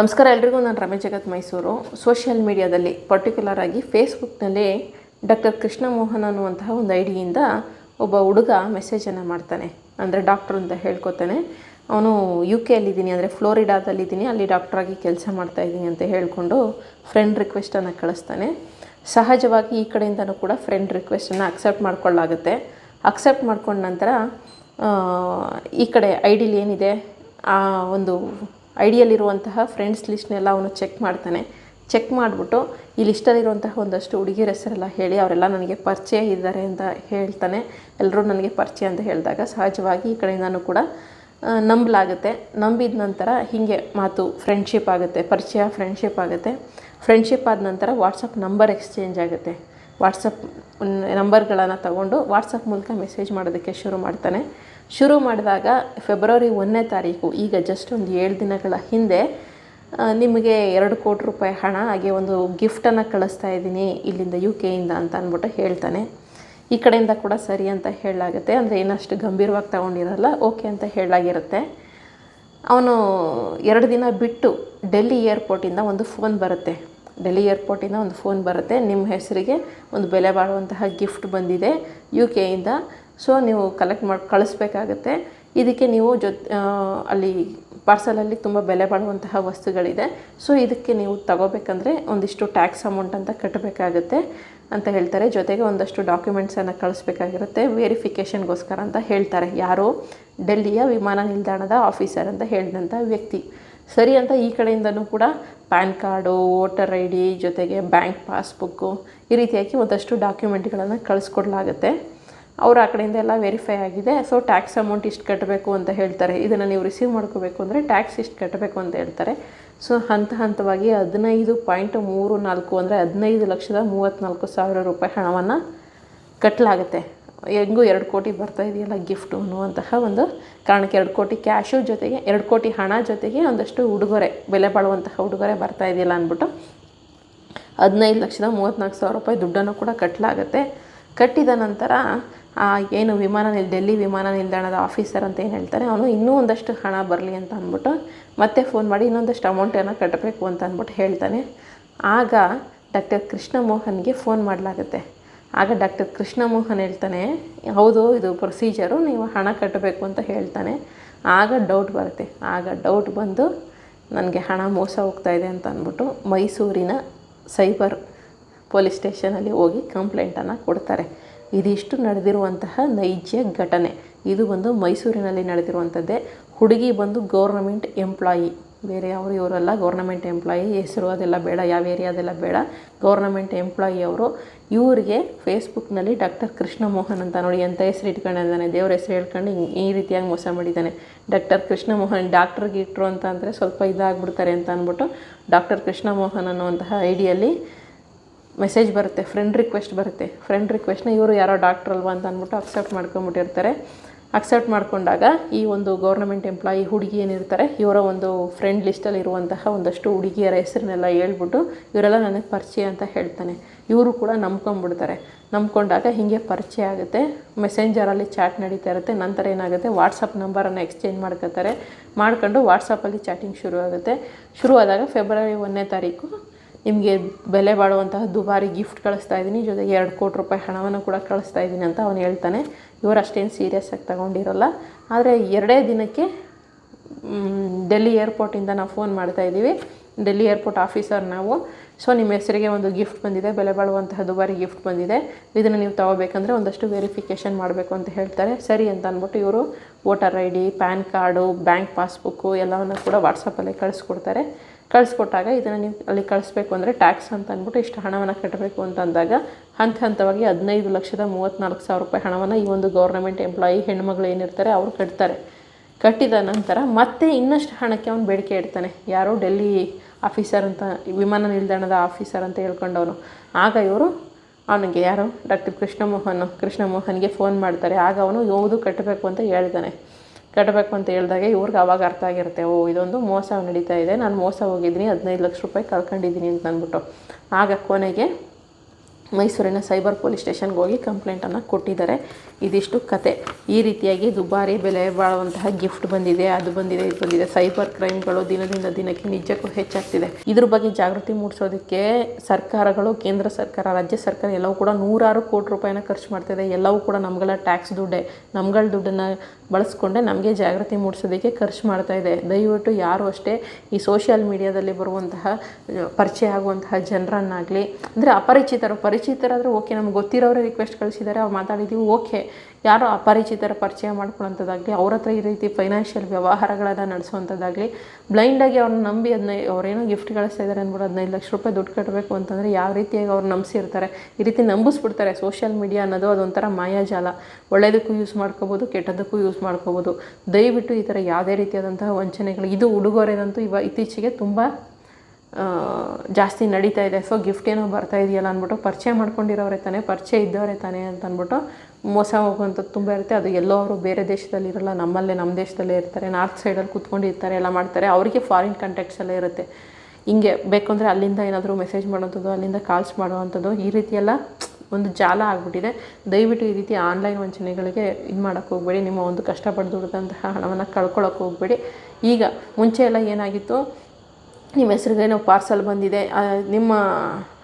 ನಮಸ್ಕಾರ ಎಲ್ರಿಗೂ. ನಾನು ರಮೇಶ್ ಜಗತ್ ಮೈಸೂರು. ಸೋಷಿಯಲ್ ಮೀಡಿಯಾದಲ್ಲಿ ಪರ್ಟಿಕ್ಯುಲರ್ ಆಗಿ ಫೇಸ್ಬುಕ್ನಲ್ಲಿ ಡಾಕ್ಟರ್ ಕೃಷ್ಣ ಮೋಹನ್ ಅನ್ನುವಂತಹ ಒಂದು ಐಡಿಯಿಂದ ಒಬ್ಬ ಹುಡುಗ ಮೆಸೇಜನ್ನು ಮಾಡ್ತಾನೆ. ಅಂದರೆ ಡಾಕ್ಟ್ರು ಅಂತ ಹೇಳ್ಕೊತಾನೆ. ಅವನು UK ಅಂದರೆ ಫ್ಲೋರಿಡಾದಲ್ಲಿದ್ದೀನಿ, ಅಲ್ಲಿ ಡಾಕ್ಟ್ರಾಗಿ ಕೆಲಸ ಮಾಡ್ತಾಯಿದ್ದೀನಿ ಅಂತ ಹೇಳಿಕೊಂಡು ಫ್ರೆಂಡ್ ರಿಕ್ವೆಸ್ಟನ್ನು ಕಳಿಸ್ತಾನೆ. ಸಹಜವಾಗಿ ಈ ಕಡೆಯಿಂದನೂ ಕೂಡ ಫ್ರೆಂಡ್ ರಿಕ್ವೆಸ್ಟನ್ನು ಅಕ್ಸೆಪ್ಟ್ ಮಾಡ್ಕೊಳ್ಳಾಗುತ್ತೆ. ಅಕ್ಸೆಪ್ಟ್ ಮಾಡ್ಕೊಂಡ ನಂತರ ಈ ಕಡೆ ಐಡಿಲಿ ಏನಿದೆ ಆ ಒಂದು ಐಡಿಯಲ್ಲಿರುವಂತಹ ಫ್ರೆಂಡ್ಸ್ ಲಿಸ್ಟ್ನೆಲ್ಲ ಅವನು ಚೆಕ್ ಮಾಡ್ತಾನೆ. ಚೆಕ್ ಮಾಡಿಬಿಟ್ಟು ಈ ಲಿಸ್ಟಲ್ಲಿರುವಂತಹ ಒಂದಷ್ಟು ಹುಡುಗಿಯರ ಹೆಸರೆಲ್ಲ ಹೇಳಿ ಅವರೆಲ್ಲ ನನಗೆ ಪರಿಚಯ ಇದ್ದಾರೆ ಅಂತ ಹೇಳ್ತಾನೆ. ಎಲ್ಲರೂ ನನಗೆ ಪರಿಚಯ ಅಂತ ಹೇಳಿದಾಗ ಸಹಜವಾಗಿ ಈ ಕಡೆಯಿಂದನೂ ಕೂಡ ನಂಬಲಾಗುತ್ತೆ. ನಂಬಿದ ನಂತರ ಹೀಗೆ ಮಾತು ಫ್ರೆಂಡ್ಶಿಪ್ ಆಗುತ್ತೆ, ಪರಿಚಯ ಫ್ರೆಂಡ್ಶಿಪ್ ಆಗುತ್ತೆ. ಫ್ರೆಂಡ್ಶಿಪ್ ಆದ ನಂತರ ವಾಟ್ಸಪ್ ನಂಬರ್ ಎಕ್ಸ್ಚೇಂಜ್ ಆಗುತ್ತೆ. ವಾಟ್ಸಪ್ ನಂಬರ್ಗಳನ್ನು ತಗೊಂಡು ವಾಟ್ಸಪ್ ಮೂಲಕ ಮೆಸೇಜ್ ಮಾಡೋದಕ್ಕೆ ಶುರು ಮಾಡ್ತಾನೆ. ಶುರು ಮಾಡಿದಾಗ ಫೆಬ್ರವರಿ 1ನೇ ತಾರೀಕು, ಈಗ ಜಸ್ಟ್ ಒಂದು 7 ದಿನಗಳ ಹಿಂದೆ, ನಿಮಗೆ 2 ಕೋಟಿ ರೂಪಾಯಿ ಹಣ ಹಾಗೆ ಒಂದು ಗಿಫ್ಟನ್ನು ಕಳಿಸ್ತಾ ಇದ್ದೀನಿ ಇಲ್ಲಿಂದ UK ಅಂತ ಅಂದ್ಬಿಟ್ಟು ಹೇಳ್ತಾನೆ. ಈ ಕಡೆಯಿಂದ ಕೂಡ ಸರಿ ಅಂತ ಹೇಳಲಾಗುತ್ತೆ. ಅಂದರೆ ಏನಷ್ಟು ಗಂಭೀರವಾಗಿ ತಗೊಂಡಿರಲ್ಲ, ಓಕೆ ಅಂತ ಹೇಳಲಾಗಿರುತ್ತೆ. ಅವನು 2 ದಿನ ಬಿಟ್ಟು ಡೆಲ್ಲಿ ಏರ್ಪೋರ್ಟಿಂದ ಒಂದು ಫೋನ್ ಬರುತ್ತೆ. ಡೆಲ್ಲಿ ಏರ್ಪೋರ್ಟಿಂದ ಒಂದು ಫೋನ್ ಬರುತ್ತೆ. ನಿಮ್ಮ ಹೆಸರಿಗೆ ಒಂದು ಬೆಲೆ ಬಾಳುವಂತಹ ಗಿಫ್ಟ್ ಬಂದಿದೆ UK ಸೊ ನೀವು ಕಲೆಕ್ಟ್ ಮಾಡಿ ಕಳಿಸ್ಬೇಕಾಗತ್ತೆ. ಇದಕ್ಕೆ ನೀವು ಅಲ್ಲಿ ಪಾರ್ಸಲಲ್ಲಿ ತುಂಬ ಬೆಲೆ ಬಾಳುವಂತಹ ವಸ್ತುಗಳಿದೆ. ಸೊ ಇದಕ್ಕೆ ನೀವು ತಗೋಬೇಕಂದ್ರೆ ಒಂದಿಷ್ಟು ಟ್ಯಾಕ್ಸ್ ಅಮೌಂಟ್ ಅಂತ ಕಟ್ಟಬೇಕಾಗುತ್ತೆ ಅಂತ ಹೇಳ್ತಾರೆ. ಜೊತೆಗೆ ಒಂದಷ್ಟು ಡಾಕ್ಯುಮೆಂಟ್ಸನ್ನು ಕಳಿಸ್ಬೇಕಾಗಿರುತ್ತೆ ವೆರಿಫಿಕೇಷನ್ಗೋಸ್ಕರ ಅಂತ ಹೇಳ್ತಾರೆ. ಯಾರು? ಡೆಲ್ಲಿಯ ವಿಮಾನ ನಿಲ್ದಾಣದ ಆಫೀಸರ್ ಅಂತ ಹೇಳಿದಂಥ ವ್ಯಕ್ತಿ. ಸರಿ ಅಂತ ಈ ಕಡೆಯಿಂದನೂ ಕೂಡ ಪ್ಯಾನ್ ಕಾರ್ಡು, ವೋಟರ್ ID ಜೊತೆಗೆ ಬ್ಯಾಂಕ್ ಪಾಸ್ಬುಕ್ಕು ಈ ರೀತಿಯಾಗಿ ಒಂದಷ್ಟು ಡಾಕ್ಯುಮೆಂಟ್ಗಳನ್ನು ಕಳಿಸ್ಕೊಡ್ಲಾಗುತ್ತೆ. ಅವರು ಆ ಕಡೆಯಿಂದ ಎಲ್ಲ ವೆರಿಫೈ ಆಗಿದೆ. ಸೊ ಟ್ಯಾಕ್ಸ್ ಅಮೌಂಟ್ ಇಷ್ಟು ಕಟ್ಟಬೇಕು ಅಂತ ಹೇಳ್ತಾರೆ. ಇದನ್ನು ನೀವು ರಿಸೀವ್ ಮಾಡ್ಕೋಬೇಕು ಅಂದರೆ ಟ್ಯಾಕ್ಸ್ ಇಷ್ಟು ಕಟ್ಟಬೇಕು ಅಂತ ಹೇಳ್ತಾರೆ. ಸೊ ಹಂತವಾಗಿ 15.34 ಅಂದರೆ 15,34,000 ರೂಪಾಯಿ ಹಣವನ್ನು ಕಟ್ಟಲಾಗುತ್ತೆ. ಹೆಂಗೂ 2 ಕೋಟಿ ಬರ್ತಾ ಇದೆಯಲ್ಲ ಗಿಫ್ಟು ಅನ್ನುವಂತಹ ಒಂದು ಕಾರಣಕ್ಕೆ 2 ಕೋಟಿ ಕ್ಯಾಶು ಜೊತೆಗೆ 2 ಕೋಟಿ ಹಣ ಜೊತೆಗೆ ಒಂದಷ್ಟು ಉಡುಗೊರೆ, ಬೆಲೆ ಬಾಳುವಂತಹ ಉಡುಗೊರೆ ಬರ್ತಾ ಇದೆಯಲ್ಲ ಅಂದ್ಬಿಟ್ಟು 15,34,000 ರೂಪಾಯಿ ದುಡ್ಡನ್ನು ಕೂಡ ಕಟ್ಟಲಾಗುತ್ತೆ. ಕಟ್ಟಿದ ನಂತರ ಏನು ಡೆಲ್ಲಿ ವಿಮಾನ ನಿಲ್ದಾಣದ ಆಫೀಸರ್ ಅಂತ ಏನು ಹೇಳ್ತಾರೆ, ಅವನು ಇನ್ನೂ ಒಂದಷ್ಟು ಹಣ ಬರಲಿ ಅಂತ ಅಂದ್ಬಿಟ್ಟು ಮತ್ತೆ ಫೋನ್ ಮಾಡಿ ಇನ್ನೊಂದಷ್ಟು ಅಮೌಂಟನ್ನು ಕಟ್ಟಬೇಕು ಅಂತ ಅಂದ್ಬಿಟ್ಟು ಹೇಳ್ತಾನೆ. ಆಗ ಡಾಕ್ಟರ್ ಕೃಷ್ಣ ಮೋಹನ್ಗೆ ಫೋನ್ ಮಾಡಲಾಗುತ್ತೆ. ಆಗ ಡಾಕ್ಟರ್ ಕೃಷ್ಣ ಮೋಹನ್ ಹೇಳ್ತಾನೆ, ಹೌದು ಇದು ಪ್ರೊಸೀಜರು, ನೀವು ಹಣ ಕಟ್ಟಬೇಕು ಅಂತ ಹೇಳ್ತಾನೆ. ಆಗ ಡೌಟ್ ಬರುತ್ತೆ. ಆಗ ಡೌಟ್ ಬಂದು ನನಗೆ ಹಣ ಮೋಸ ಹೋಗ್ತಾ ಇದೆ ಅಂತ ಅಂದ್ಬಿಟ್ಟು ಮೈಸೂರಿನ ಸೈಬರ್ ಪೊಲೀಸ್ ಸ್ಟೇಷನಲ್ಲಿ ಹೋಗಿ ಕಂಪ್ಲೇಂಟನ್ನು ಕೊಡ್ತಾರೆ. ಇದಿಷ್ಟು ನಡೆದಿರುವಂತಹ ನೈಜ ಘಟನೆ. ಇದು ಬಂದು ಮೈಸೂರಿನಲ್ಲಿ ನಡೆದಿರುವಂಥದ್ದೇ. ಹುಡುಗಿ ಬಂದು ಗೌರ್ನಮೆಂಟ್ ಎಂಪ್ಲಾಯಿ, ಬೇರೆ ಅವರು ಇವರೆಲ್ಲ ಗೌರ್ನಮೆಂಟ್ ಎಂಪ್ಲಾಯಿ. ಹೆಸರು ಅದೆಲ್ಲ ಬೇಡ, ಯಾವ ಏರಿಯಾದೆಲ್ಲ ಬೇಡ, ಗೌರ್ನಮೆಂಟ್ ಎಂಪ್ಲಾಯಿ ಅವರು. ಇವರಿಗೆ ಫೇಸ್ಬುಕ್ನಲ್ಲಿ ಡಾಕ್ಟರ್ ಕೃಷ್ಣ ಮೋಹನ್ ಅಂತ ನೋಡಿ ಎಂಥ ಹೆಸರು ಇಟ್ಕೊಂಡಿದ್ದಾನೆ, ದೇವ್ರ ಹೆಸರು ಹೇಳ್ಕೊಂಡು ಈ ರೀತಿಯಾಗಿ ಮೋಸ ಮಾಡಿದ್ದಾನೆ. ಡಾಕ್ಟರ್ ಕೃಷ್ಣ ಮೋಹನ್ ಗೀಟ್ರು ಅಂತ ಅಂದರೆ ಸ್ವಲ್ಪ ಇದಾಗ್ಬಿಡ್ತಾರೆ ಅಂತ ಅಂದ್ಬಿಟ್ಟು ಡಾಕ್ಟರ್ ಕೃಷ್ಣ ಮೋಹನ್ ಅನ್ನುವಂತಹ ಐಡಿಯಲ್ಲಿ ಮೆಸೇಜ್ ಬರುತ್ತೆ, ಫ್ರೆಂಡ್ ರಿಕ್ವೆಸ್ಟ್ ಬರುತ್ತೆ. ಫ್ರೆಂಡ್ ರಿಕ್ವೆಸ್ಟ್ನ ಇವರು ಯಾರೋ ಡಾಕ್ಟ್ರ್ ಅಲ್ವಾ ಅಂತ ಅಂದ್ಬಿಟ್ಟು ಅಕ್ಸೆಪ್ಟ್ ಮಾಡ್ಕೊಂಬಿಟ್ಟಿರ್ತಾರೆ. ಅಕ್ಸೆಪ್ಟ್ ಮಾಡಿಕೊಂಡಾಗ ಈ ಒಂದು ಗೌರ್ನಮೆಂಟ್ ಎಂಪ್ಲಾಯಿ ಹುಡುಗಿ ಏನಿರ್ತಾರೆ, ಇವರ ಒಂದು ಫ್ರೆಂಡ್ ಲಿಸ್ಟಲ್ಲಿ ಇರುವಂತಹ ಒಂದಷ್ಟು ಹುಡುಗಿಯರ ಹೆಸರನ್ನೆಲ್ಲ ಹೇಳ್ಬಿಟ್ಟು ಇವರೆಲ್ಲ ನನಗೆ ಪರಿಚಯ ಅಂತ ಹೇಳ್ತಾನೆ. ಇವರು ಕೂಡ ನಂಬ್ಕೊಂಡ್ಬಿಡ್ತಾರೆ. ನಂಬ್ಕೊಂಡಾಗ ಹೀಗೆ ಪರಿಚಯ ಆಗುತ್ತೆ. ಮೆಸೆಂಜರಲ್ಲಿ ಚಾಟ್ ನಡೀತಾ ಇರುತ್ತೆ. ನಂತರ ಏನಾಗುತ್ತೆ, ವಾಟ್ಸಪ್ ನಂಬರನ್ನು ಎಕ್ಸ್ಚೇಂಜ್ ಮಾಡ್ಕೊಂಡು ವಾಟ್ಸಪ್ಪಲ್ಲಿ ಚಾಟಿಂಗ್ ಶುರುವಾದಾಗ ಫೆಬ್ರವರಿ 1ನೇ ತಾರೀಕು ನಿಮಗೆ ಬೆಲೆ ಬಾಳುವಂತಹ ದುಬಾರಿ ಗಿಫ್ಟ್ ಕಳಿಸ್ತಾ ಇದ್ದೀನಿ, ಜೊತೆಗೆ 2 ಕೋಟಿ ರೂಪಾಯಿ ಹಣವನ್ನು ಕೂಡ ಕಳಿಸ್ತಾ ಇದ್ದೀನಿ ಅಂತ ಅವನು ಹೇಳ್ತಾನೆ. ಇವರು ಅಷ್ಟೇನು ಸೀರಿಯಸ್ಸಾಗಿ ತಗೊಂಡಿರಲ್ಲ. ಆದರೆ 2 ದಿನಕ್ಕೆ ಡೆಲ್ಲಿ ಏರ್ಪೋರ್ಟಿಂದ ನಾವು ಫೋನ್ ಮಾಡ್ತಾಯಿದ್ದೀವಿ, ಡೆಲ್ಲಿ ಏರ್ಪೋರ್ಟ್ ಆಫೀಸರ್ ನಾವು. ಸೊ ನಿಮ್ಮ ಹೆಸರಿಗೆ ಒಂದು ಗಿಫ್ಟ್ ಬಂದಿದೆ, ಬೆಲೆ ಬಾಳುವಂತಹ ದುಬಾರಿ ಗಿಫ್ಟ್ ಬಂದಿದೆ, ಇದನ್ನು ನೀವು ತಗೋಬೇಕಂದ್ರೆ ಒಂದಷ್ಟು ವೆರಿಫಿಕೇಷನ್ ಮಾಡಬೇಕು ಅಂತ ಹೇಳ್ತಾರೆ. ಸರಿ ಅಂತ ಅಂದ್ಬಿಟ್ಟು ಇವರು voter ID, PAN card, bank passbook ಎಲ್ಲವನ್ನು ಕೂಡ ವಾಟ್ಸಪ್ಪಲ್ಲೇ ಕಳಿಸ್ಕೊಟ್ಟಾಗ ಇದನ್ನು ನೀವು ಅಲ್ಲಿ ಕಳಿಸ್ಬೇಕು ಅಂದರೆ ಟ್ಯಾಕ್ಸ್ ಅಂತ ಅಂದ್ಬಿಟ್ಟು ಇಷ್ಟು ಹಣವನ್ನು ಕಟ್ಟಬೇಕು ಅಂತ ಅಂದಾಗ ಹಂತವಾಗಿ 15,34,000 ರೂಪಾಯಿ ಹಣವನ್ನು ಈ ಒಂದು ಗೌರ್ನಮೆಂಟ್ ಎಂಪ್ಲಾಯಿ ಹೆಣ್ಮಗಳು ಏನಿರ್ತಾರೆ ಅವರು ಕಟ್ತಾರೆ. ಕಟ್ಟಿದ ನಂತರ ಮತ್ತೆ ಇನ್ನಷ್ಟು ಹಣಕ್ಕೆ ಅವನು ಬೇಡಿಕೆ ಇಡ್ತಾನೆ. ಯಾರು? ಡೆಲ್ಲಿ ಆಫೀಸರ್ ಅಂತ, ವಿಮಾನ ನಿಲ್ದಾಣದ ಆಫೀಸರ್ ಅಂತ ಹೇಳ್ಕೊಂಡವನು. ಆಗ ಇವರು ಅವನಿಗೆ ಯಾರು ಡಾಕ್ಟರ್ ಕೃಷ್ಣ ಮೋಹನ್ಗೆ ಫೋನ್ ಮಾಡ್ತಾರೆ. ಆಗ ಅವನು ಯಾವುದು ಕಟ್ಟಬೇಕು ಅಂತ ಹೇಳಿದಾಗ ಇವ್ರಿಗೆ ಆವಾಗ ಅರ್ಥ ಆಗಿರುತ್ತೆ, ಇದೊಂದು ಮೋಸ ನಡೀತಾ ಇದೆ, ನಾನು ಮೋಸ ಹೋಗಿದ್ದೀನಿ, 15 ಲಕ್ಷ ರೂಪಾಯಿ ಕಳ್ಕೊಂಡಿದ್ದೀನಿ ಅಂತ ಅಂದ್ಬಿಟ್ಟು. ಆಗ ಕೊನೆಗೆ ಮೈಸೂರಿನ ಸೈಬರ್ ಪೊಲೀಸ್ ಸ್ಟೇಷನ್ಗೆ ಹೋಗಿ ಕಂಪ್ಲೇಂಟನ್ನು ಕೊಟ್ಟಿದ್ದಾರೆ. ಇದಿಷ್ಟು ಕತೆ. ಈ ರೀತಿಯಾಗಿ ದುಬಾರಿ ಬೆಲೆ ಬಾಳುವಂತಹ ಗಿಫ್ಟ್ ಬಂದಿದೆ, ಅದು ಬಂದಿದೆ, ಇದು ಬಂದಿದೆ. ಸೈಬರ್ ಕ್ರೈಮ್ಗಳು ದಿನದಿಂದ ದಿನಕ್ಕೆ ನಿಜಕ್ಕೂ ಹೆಚ್ಚಾಗ್ತಿದೆ. ಇದ್ರ ಬಗ್ಗೆ ಜಾಗೃತಿ ಮೂಡಿಸೋದಕ್ಕೆ ಸರ್ಕಾರಗಳು, ಕೇಂದ್ರ ಸರ್ಕಾರ, ರಾಜ್ಯ ಸರ್ಕಾರ ಎಲ್ಲವೂ ಕೂಡ ನೂರಾರು ಕೋಟಿ ರೂಪಾಯಿನ ಖರ್ಚು ಮಾಡ್ತಾಯಿದೆ. ಎಲ್ಲವೂ ಕೂಡ ನಮ್ಗಳ ಟ್ಯಾಕ್ಸ್ ದುಡ್ಡೇ, ನಮ್ಗಳ ದುಡ್ಡನ್ನು ಬಳಸ್ಕೊಂಡೆ ನಮಗೆ ಜಾಗೃತಿ ಮೂಡಿಸೋದಕ್ಕೆ ಖರ್ಚು ಮಾಡ್ತಾಯಿದೆ. ದಯವಿಟ್ಟು ಯಾರು ಅಷ್ಟೇ ಈ ಸೋಷಿಯಲ್ ಮೀಡಿಯಾದಲ್ಲಿ ಬರುವಂತಹ ಪರಿಚಯ ಆಗುವಂತಹ ಜನರನ್ನಾಗಲಿ, ಅಂದರೆ ಪರಿಚಿತರಾದರೂ ಓಕೆ, ನಮ್ಗೆ ಗೊತ್ತಿರೋರೇ ರಿಕ್ವೆಸ್ಟ್ ಕಳಿಸಿದ್ದಾರೆ, ಅವ್ರು ಮಾತಾಡಿದ್ದೀವಿ ಓಕೆ. ಯಾರೋ ಅಪರಿಚಿತರ ಪರಿಚಯ ಮಾಡ್ಕೊಳ್ಳೋಂಥದ್ದಾಗಲಿ, ಅವ್ರ ಹತ್ರ ಈ ರೀತಿ ಫೈನಾನ್ಷಿಯಲ್ ವ್ಯವಹಾರಗಳನ್ನು ನಡೆಸುವಂಥದ್ದಾಗಲಿ, ಬ್ಲೈಂಡಾಗಿ ಅವ್ರನ್ನ ನಂಬಿ ಅವ್ರೇನೋ ಗಿಫ್ಟ್ ಕಳಿಸ್ತಾ ಇದ್ದಾರೆ ಅಂದ್ಬಿಟ್ಟು 15 ಲಕ್ಷ ರೂಪಾಯಿ ದುಡ್ಡು ಕಟ್ಟಬೇಕು ಅಂತಂದರೆ ಯಾವ ರೀತಿಯಾಗಿ ಅವ್ರು ನಂಬಿಸಿರ್ತಾರೆ, ಈ ರೀತಿ ನಂಬಿಸ್ಬಿಡ್ತಾರೆ. ಸೋಷಿಯಲ್ ಮೀಡಿಯಾ ಅನ್ನೋದು ಅದೊಂಥರ ಮಾಯಾಜಾಲ. ಒಳ್ಳೆಯದಕ್ಕೂ ಯೂಸ್ ಮಾಡ್ಕೋಬೋದು, ಕೆಟ್ಟದ್ದಕ್ಕೂ ಯೂಸ್ ಮಾಡ್ಕೋಬೋದು. ದಯವಿಟ್ಟು ಈ ಥರ ಯಾವುದೇ ರೀತಿಯಾದಂತಹ ವಂಚನೆಗಳು, ಇದು ಉಡುಗೊರೆದಂತೂ ಇತ್ತೀಚೆಗೆ ತುಂಬ ಜಾಸ್ತಿ ನಡೀತಾ ಇದೆ. ಸೊ ಗಿಫ್ಟ್ ಏನೋ ಬರ್ತಾ ಇದೆಯಲ್ಲ ಅಂದ್ಬಿಟ್ಟು ಪರಿಚಯ ಮಾಡ್ಕೊಂಡಿರೋರೇ ತಾನೇ, ಪರಿಚಯ ಇದ್ದವರೇ ತಾನೇ ಅಂತ ಅಂದ್ಬಿಟ್ಟು ಮೋಸ ಹೋಗುವಂಥದ್ದು ತುಂಬ ಇರುತ್ತೆ. ಅದು ಎಲ್ಲೋ ಅವರು ಬೇರೆ ದೇಶದಲ್ಲಿ ಇರೋಲ್ಲ, ನಮ್ಮ ದೇಶದಲ್ಲೇ ಇರ್ತಾರೆ, ನಾರ್ತ್ ಸೈಡಲ್ಲಿ ಕೂತ್ಕೊಂಡಿರ್ತಾರೆ, ಎಲ್ಲ ಮಾಡ್ತಾರೆ. ಅವರಿಗೆ ಫಾರಿನ್ ಕಾಂಟ್ಯಾಕ್ಟ್ಸಲ್ಲೇ ಇರುತ್ತೆ. ಹಿಂಗೆ ಬೇಕು ಅಂದರೆ ಅಲ್ಲಿಂದ ಏನಾದರೂ ಮೆಸೇಜ್ ಮಾಡೋವಂಥದ್ದು, ಅಲ್ಲಿಂದ ಕಾಲ್ಸ್ ಮಾಡುವಂಥದ್ದು, ಈ ರೀತಿಯೆಲ್ಲ ಒಂದು ಜಾಲ ಆಗಿಬಿಟ್ಟಿದೆ. ದಯವಿಟ್ಟು ಈ ರೀತಿ ಆನ್ಲೈನ್ ವಂಚನೆಗಳಿಗೆ ಇದು ಮಾಡೋಕ್ಕೆ ಹೋಗಬೇಡಿ. ನಿಮ್ಮ ಒಂದು ಕಷ್ಟಪಟ್ಟು ದುಡಿದಂತಹ ಹಣವನ್ನು ಕಳ್ಕೊಳ್ಳೋಕೆ ಹೋಗಬೇಡಿ. ಈಗ ಮುಂಚೆ ಎಲ್ಲ ಏನಾಗಿತ್ತು, ನಿಮ್ಮ ಹೆಸ್ರಿಗೇನೋ ಪಾರ್ಸಲ್ ಬಂದಿದೆ, ನಿಮ್ಮ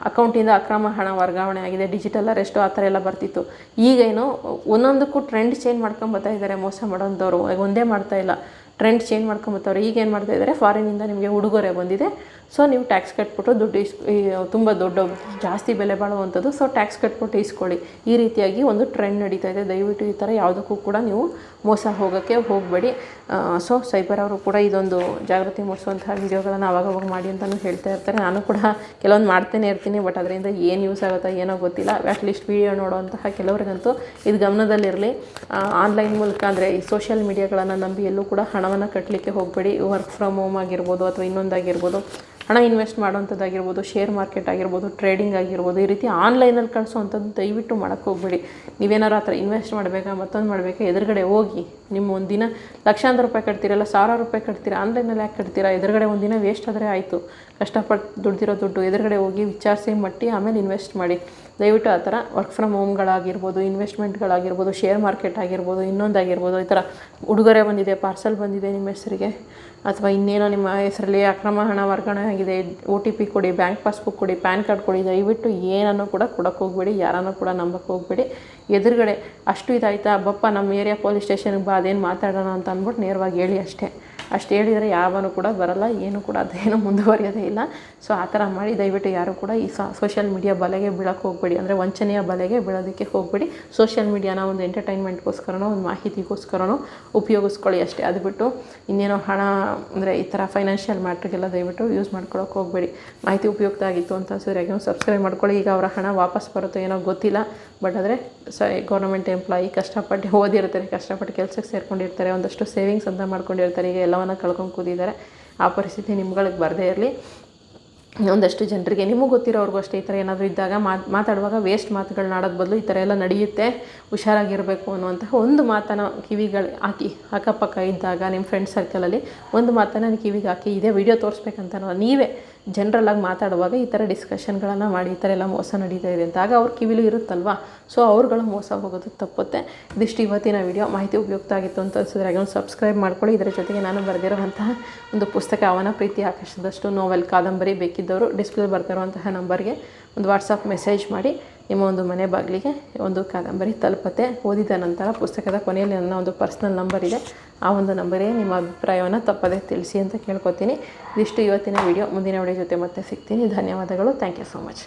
ಅಕೌಂಟಿಂದ ಅಕ್ರಮ ಹಣ ವರ್ಗಾವಣೆ ಆಗಿದೆ, ಡಿಜಿಟಲ್ ಅರೆಸ್ಟು, ಆ ಥರ ಎಲ್ಲ ಬರ್ತಿತ್ತು. ಈಗೇನೋ ಒಂದೊಂದಕ್ಕೂ ಟ್ರೆಂಡ್ ಚೇಂಜ್ ಮಾಡ್ಕೊಂಬತ್ತಾ ಇದ್ದಾರೆ ಮೋಸ ಮಾಡೋಂಥವ್ರು. ಒಂದೇ ಮಾಡ್ತಾಯಿಲ್ಲ, ಟ್ರೆಂಡ್ ಚೇಂಜ್ ಮಾಡ್ಕೊಂಬತ್ತವ್ರು. ಈಗ ಏನು ಮಾಡ್ತಾಯಿದ್ದಾರೆ, ಫಾರಿನಿಂದ ನಿಮಗೆ ಉಡುಗೊರೆ ಬಂದಿದೆ, ಸೊ ನೀವು ಟ್ಯಾಕ್ಸ್ ಕಟ್ಬಿಟ್ಟು ದುಡ್ಡು ತುಂಬ ದೊಡ್ಡ ಜಾಸ್ತಿ ಬೆಲೆ ಬಾಳುವಂಥದ್ದು, ಸೊ ಟ್ಯಾಕ್ಸ್ ಕಟ್ಬಿಟ್ಟು ಇಸ್ಕೊಳ್ಳಿ. ಈ ರೀತಿಯಾಗಿ ಒಂದು ಟ್ರೆಂಡ್ ನಡೀತಾ ಇದೆ. ದಯವಿಟ್ಟು ಈ ಥರ ಯಾವುದಕ್ಕೂ ಕೂಡ ನೀವು ಮೋಸ ಹೋಗೋಕ್ಕೆ ಹೋಗಬೇಡಿ. ಸೊ ಸೈಬರ್ ಅವರು ಕೂಡ ಇದೊಂದು ಜಾಗೃತಿ ಮೂಡಿಸುವಂತಹ ವೀಡಿಯೋಗಳನ್ನು ಆವಾಗವಾಗ ಮಾಡಿ ಅಂತಲೂ ಹೇಳ್ತಾ ಇರ್ತಾರೆ. ನಾನು ಕೂಡ ಕೆಲವೊಂದು ಮಾಡ್ತಾನೆ ಇರ್ತೀನಿ, ಬಟ್ ಅದರಿಂದ ಏನು ಯೂಸ್ ಆಗುತ್ತೋ ಏನೋ ಗೊತ್ತಿಲ್ಲ. ಅಟ್ಲೀಸ್ಟ್ ವೀಡಿಯೋ ನೋಡುವಂತಹ ಕೆಲವರಿಗಂತೂ ಇದು ಗಮನದಲ್ಲಿರಲಿ. ಆನ್ಲೈನ್ ಮೂಲಕ ಅಂದರೆ ಈ ಸೋಷಿಯಲ್ ಮೀಡಿಯಾಗಳನ್ನು ನಂಬಿ ಎಲ್ಲೂ ಕೂಡ ಹಣವನ್ನು ಕಟ್ಟಲಿಕ್ಕೆ ಹೋಗಬೇಡಿ. ವರ್ಕ್ ಫ್ರಮ್ ಹೋಮ್ ಆಗಿರ್ಬೋದು ಅಥವಾ ಇನ್ನೊಂದಾಗಿರ್ಬೋದು, ಹಣ ಇನ್ವೆಸ್ಟ್ ಮಾಡೋವಂಥದ್ದಾಗಿರ್ಬೋದು, ಶೇರ್ ಮಾರ್ಕೆಟ್ ಆಗಿರ್ಬೋದು, ಟ್ರೇಡಿಂಗ್ ಆಗಿರ್ಬೋದು, ಈ ರೀತಿ ಆನ್ಲೈನಲ್ಲಿ ಕಳಿಸೋವಂಥದ್ದು ದಯವಿಟ್ಟು ಮಾಡೋಕ್ಕೆ ಹೋಗಬೇಡಿ. ನೀವೇನಾರು ಆ ಥರ ಇನ್ವೆಸ್ಟ್ ಮಾಡಬೇಕಾ, ಮತ್ತೊಂದು ಮಾಡಬೇಕಾ, ಎದುರುಗಡೆ ಹೋಗಿ ನಿಮ್ಮ ಒಂದಿನ ಲಕ್ಷಾಂತರ ರೂಪಾಯಿ ಕಟ್ತೀರಲ್ಲ, 1000 ರೂಪಾಯಿ ಕಟ್ತೀರಾ, ಆನ್ಲೈನಲ್ಲಿ ಯಾಕೆ ಕಟ್ತೀರಾ? ಎದುರುಗಡೆ ಒಂದಿನ ವೇಸ್ಟ್ ಆದರೆ ಆಯಿತು. ಕಷ್ಟಪಟ್ಟು ದುಡ್ದಿರೋ ದುಡ್ಡು ಎದುರುಗಡೆ ಹೋಗಿ ವಿಚಾರಿಸಿ ಮಟ್ಟಿ ಆಮೇಲೆ ಇನ್ವೆಸ್ಟ್ ಮಾಡಿ. ದಯವಿಟ್ಟು ಆ ಥರ ವರ್ಕ್ ಫ್ರಮ್ ಹೋಮ್ಗಳಾಗಿರ್ಬೋದು, ಇನ್ವೆಸ್ಟ್ಮೆಂಟ್ಗಳಾಗಿರ್ಬೋದು, ಶೇರ್ ಮಾರ್ಕೆಟ್ ಆಗಿರ್ಬೋದು, ಇನ್ನೊಂದಾಗಿರ್ಬೋದು, ಈ ಥರ ಉಡುಗೊರೆ ಬಂದಿದೆ, ಪಾರ್ಸಲ್ ಬಂದಿದೆ ನಿಮ್ಮ ಹೆಸರಿಗೆ, ಅಥವಾ ಇನ್ನೇನೋ ನಿಮ್ಮ ಹೆಸರಲ್ಲಿ ಅಕ್ರಮ ಹಣ ವರ್ಗಾವಣೆ ಆಗಿದೆ, OTP ಕೊಡಿ, ಬ್ಯಾಂಕ್ ಪಾಸ್ಬುಕ್ ಕೊಡಿ, ಪ್ಯಾನ್ ಕಾರ್ಡ್ ಕೊಡಿ, ದಯವಿಟ್ಟು ಏನನ್ನು ಕೂಡ ಕೊಡೋಕ್ಕೆ ಹೋಗಬೇಡಿ. ಯಾರನ್ನೂ ಕೂಡ ನಂಬಕ್ಕೆ ಹೋಗಬೇಡಿ. ಎದುರುಗಡೆ ಅಷ್ಟು ಇದಾಯ್ತಾ, ಬಪ್ಪ ನಮ್ಮ ಏರಿಯಾ ಪೊಲೀಸ್ ಸ್ಟೇಷನ್ಗೆ ಬಾ, ಅದೇನು ಮಾತಾಡೋಣ ಅಂತ ಅಂದ್ಬಿಟ್ಟು ನೇರವಾಗಿ ಹೇಳಿ ಅಷ್ಟು ಹೇಳಿದರೆ ಯಾವನೂ ಕೂಡ ಬರಲ್ಲ, ಏನು ಕೂಡ ಅದೇನು ಮುಂದುವರಿಯೋದೇ ಇಲ್ಲ. ಸೊ ಆ ಥರ ಮಾಡಿ ದಯವಿಟ್ಟು ಯಾರು ಕೂಡ ಈ ಸೋಷಿಯಲ್ ಮೀಡಿಯಾ ಬಲೆಗೆ ಬೀಳೋಕ್ಕೆ ಹೋಗಬೇಡಿ, ಅಂದರೆ ವಂಚನೆಯ ಬಲೆಗೆ ಬೀಳೋದಕ್ಕೆ ಹೋಗಬೇಡಿ. ಸೋಷಿಯಲ್ ಮೀಡಿಯಾನ ಒಂದು ಎಂಟರ್ಟೈನ್ಮೆಂಟ್ಗೋಸ್ಕರನೋ ಒಂದು ಮಾಹಿತಿಗೋಸ್ಕರನೋ ಉಪಯೋಗಿಸ್ಕೊಳ್ಳಿ ಅಷ್ಟೇ. ಅದು ಬಿಟ್ಟು ಇನ್ನೇನೋ ಹಣ ಅಂದರೆ ಈ ಥರ ಫೈನಾನ್ಷಿಯಲ್ ಮ್ಯಾಟ್ರಿಗೆಲ್ಲ ದಯವಿಟ್ಟು ಯೂಸ್ ಮಾಡ್ಕೊಳ್ಳೋಕೆ ಹೋಗಬೇಡಿ. ಮಾಹಿತಿ ಉಪಯುಕ್ತ ಆಗಿತ್ತು ಅಂತ ಸರಿಯಾಗಿ ಸಬ್ಸ್ಕ್ರೈಬ್ ಮಾಡ್ಕೊಳ್ಳಿ. ಈಗ ಅವರ ಹಣ ವಾಪಸ್ ಬರುತ್ತೋ ಏನೋ ಗೊತ್ತಿಲ್ಲ, ಬಟ್ ಆದರೆ ಗೌರ್ಮೆಂಟ್ ಎಂಪ್ಲಾಯಿ ಕಷ್ಟಪಟ್ಟು ಓದಿರ್ತಾರೆ, ಕಷ್ಟಪಟ್ಟು ಕೆಲಸಕ್ಕೆ ಸೇರ್ಕೊಂಡಿರ್ತಾರೆ, ಒಂದಷ್ಟು ಸೇವಿಂಗ್ಸ್ ಅಂತ ಮಾಡ್ಕೊಂಡಿರ್ತಾರೆ, ಈಗ ಎಲ್ಲವನ್ನ ಕಳ್ಕೊಂಡು ಕೂತಿದ್ದಾರೆ. ಆ ಪರಿಸ್ಥಿತಿ ನಿಮ್ಗಳಿಗೆ ಬರದೇ ಇರಲಿ. ಒಂದಷ್ಟು ಜನರಿಗೆ, ನಿಮಗೆ ಗೊತ್ತಿರೋರ್ಗೂ ಅಷ್ಟೇ, ಈ ಥರ ಏನಾದರೂ ಇದ್ದಾಗ ಮಾತಾಡುವಾಗ ವೇಸ್ಟ್ ಮಾತುಗಳನ್ನ ಆಡೋದು ಬದಲು ಈ ಥರ ಎಲ್ಲ ನಡೆಯುತ್ತೆ, ಹುಷಾರಾಗಿರಬೇಕು ಅನ್ನುವಂತಹ ಒಂದು ಮಾತನ್ನು ಕಿವಿಗಳು ಹಾಕಿ, ಅಕ್ಕಪಕ್ಕ ಇದ್ದಾಗ ನಿಮ್ಮ ಫ್ರೆಂಡ್ ಸರ್ಕಲಲ್ಲಿ ಒಂದು ಮಾತನ್ನು ಕಿವಿಗೆ ಹಾಕಿ, ಇದೇ ವಿಡಿಯೋ ತೋರಿಸ್ಬೇಕಂತ ನೀವೇ ಜನರಲ್ಲಾಗಿ ಮಾತಾಡುವಾಗ ಈ ಥರ ಡಿಸ್ಕಷನ್ಗಳನ್ನು ಮಾಡಿ, ಈ ಥರ ಎಲ್ಲ ಮೋಸ ನಡೀತಾ ಇದೆ ಅಂತ ಆಗ ಅವ್ರ ಕಿವಿಲೂ ಇರುತ್ತಲ್ವ, ಸೊ ಅವ್ರುಗಳು ಮೋಸ ಹೋಗೋದು ತಪ್ಪುತ್ತೆ. ಇದಿಷ್ಟು ಇವತ್ತಿನ ವಿಡಿಯೋ. ಮಾಹಿತಿ ಉಪಯುಕ್ತ ಆಗಿತ್ತು ಅಂತ ಅನಿಸಿದ್ರೆ ಹಾಗೆ ಒಂದು ಸಬ್ಸ್ಕ್ರೈಬ್ ಮಾಡ್ಕೊಳ್ಳಿ. ಇದರ ಜೊತೆಗೆ ನಾನು ಬರೆದಿರುವಂತಹ ಒಂದು ಪುಸ್ತಕ ಅವನ ಪ್ರೀತಿ ಆಕಾಶದಷ್ಟು ನೋವೆಲ್ ಕಾದಂಬರಿ ಬೇಕಿದ್ದವರು ಡಿಸ್ಪ್ಲೇ ಬರ್ತಿರುವಂತಹ ನಂಬರ್ಗೆ ಒಂದು ವಾಟ್ಸಪ್ ಮೆಸೇಜ್ ಮಾಡಿ, ನಿಮ್ಮ ಒಂದು ಮನೆ ಬಾಗಿಲಿಗೆ ಒಂದು ಕಾದಂಬರಿ ತಲುಪತ್ತೆ. ಓದಿದ ನಂತರ ಪುಸ್ತಕದ ಕೊನೆಯಲ್ಲಿ ನನ್ನ ಒಂದು ಪರ್ಸ್ನಲ್ ನಂಬರ್ ಇದೆ, ಆ ಒಂದು ನಂಬರಿಗೆ ನಿಮ್ಮ ಅಭಿಪ್ರಾಯವನ್ನು ತಪ್ಪದೇ ತಿಳಿಸಿ ಅಂತ ಕೇಳ್ಕೊತೀನಿ. ಇದಿಷ್ಟು ಇವತ್ತಿನ ವಿಡಿಯೋ. ಮುಂದಿನ ವಿಡಿಯೋ ಜೊತೆ ಮತ್ತೆ ಸಿಗ್ತೀನಿ. ಧನ್ಯವಾದಗಳು. Thank you so much.